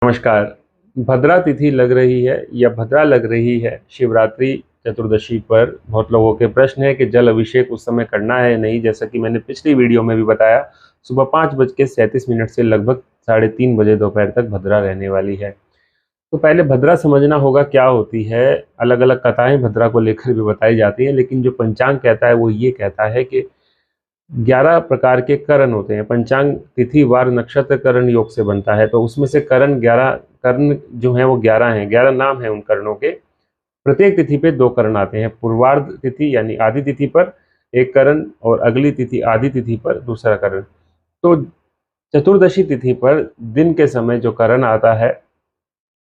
नमस्कार। भद्रा तिथि लग रही है या भद्रा लग रही है शिवरात्रि चतुर्दशी पर। बहुत लोगों के प्रश्न है कि जल अभिषेक उस समय करना है या नहीं। जैसा कि मैंने पिछली वीडियो में भी बताया, सुबह 5:37 से लगभग 3:30 बजे दोपहर तक भद्रा रहने वाली है। तो पहले भद्रा समझना होगा क्या होती है। अलग अलग कथाएं भद्रा को लेकर भी बताई जाती हैं, लेकिन जो पंचांग कहता है वो ये कहता है कि 11 प्रकार के करण होते हैं। पंचांग तिथि वार नक्षत्र करण योग से बनता है, तो उसमें से करण 11 कर्ण जो है वो 11 हैं। 11 नाम हैं उन करणों के। प्रत्येक तिथि पे 2 करण आते हैं। पूर्वार्ध तिथि यानी आदि तिथि पर एक करण और अगली तिथि आदि तिथि पर दूसरा करण। तो चतुर्दशी तिथि पर दिन के समय जो करण आता है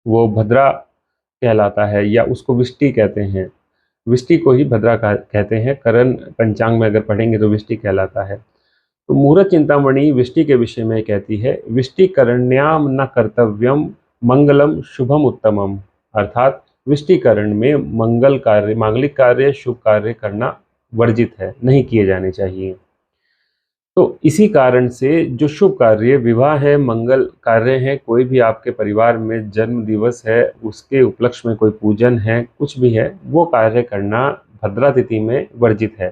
वो भद्रा कहलाता है, या उसको विष्टि कहते हैं। विष्टि को ही भद्रा कहते हैं। करण पंचांग में अगर पढ़ेंगे तो विष्टि कहलाता है। तो मुहूर्त चिंतामणि विष्टि के विषय में कहती है, विष्टि करण्याम न कर्तव्यम मंगलम शुभम उत्तमम। अर्थात विष्टिकरण में मंगल कार्य, मांगलिक कार्य, शुभ कार्य करना वर्जित है, नहीं किए जाने चाहिए। तो इसी कारण से जो शुभ कार्य, विवाह है, मंगल कार्य है, कोई भी आपके परिवार में जन्म दिवस है, उसके उपलक्ष्य में कोई पूजन है, कुछ भी है, वो कार्य करना भद्रा तिथि में वर्जित है।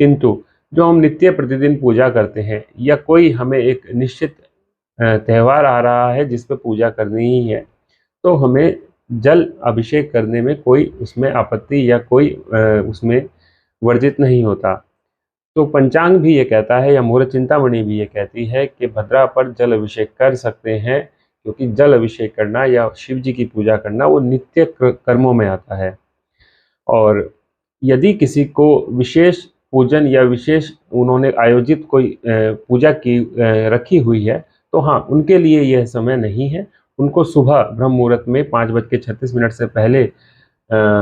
किंतु जो हम नित्य प्रतिदिन पूजा करते हैं, या कोई हमें एक निश्चित त्यौहार आ रहा है जिस पे पूजा करनी ही है, तो हमें जल अभिषेक करने में कोई उसमें आपत्ति या कोई उसमें वर्जित नहीं होता। तो पंचांग भी ये कहता है, या मुहूर्त चिंतामणि भी ये कहती है कि भद्रा पर जल अभिषेक कर सकते हैं, क्योंकि जल अभिषेक करना या शिव जी की पूजा करना वो नित्य कर्मों में आता है। और यदि किसी को विशेष पूजन या विशेष उन्होंने आयोजित कोई पूजा की रखी हुई है, तो हाँ, उनके लिए यह समय नहीं है। उनको सुबह ब्रह्म मुहूर्त में 5:36 से पहले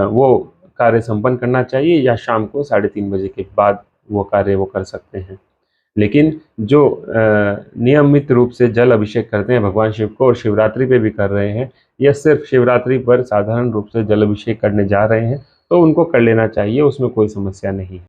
वो कार्य संपन्न करना चाहिए, या शाम को 3:30 बजे के बाद वो कार्य वो कर सकते हैं। लेकिन जो नियमित रूप से जल अभिषेक करते हैं भगवान शिव को, और शिवरात्रि पे भी कर रहे हैं, या सिर्फ शिवरात्रि पर साधारण रूप से जल अभिषेक करने जा रहे हैं, तो उनको कर लेना चाहिए, उसमें कोई समस्या नहीं है।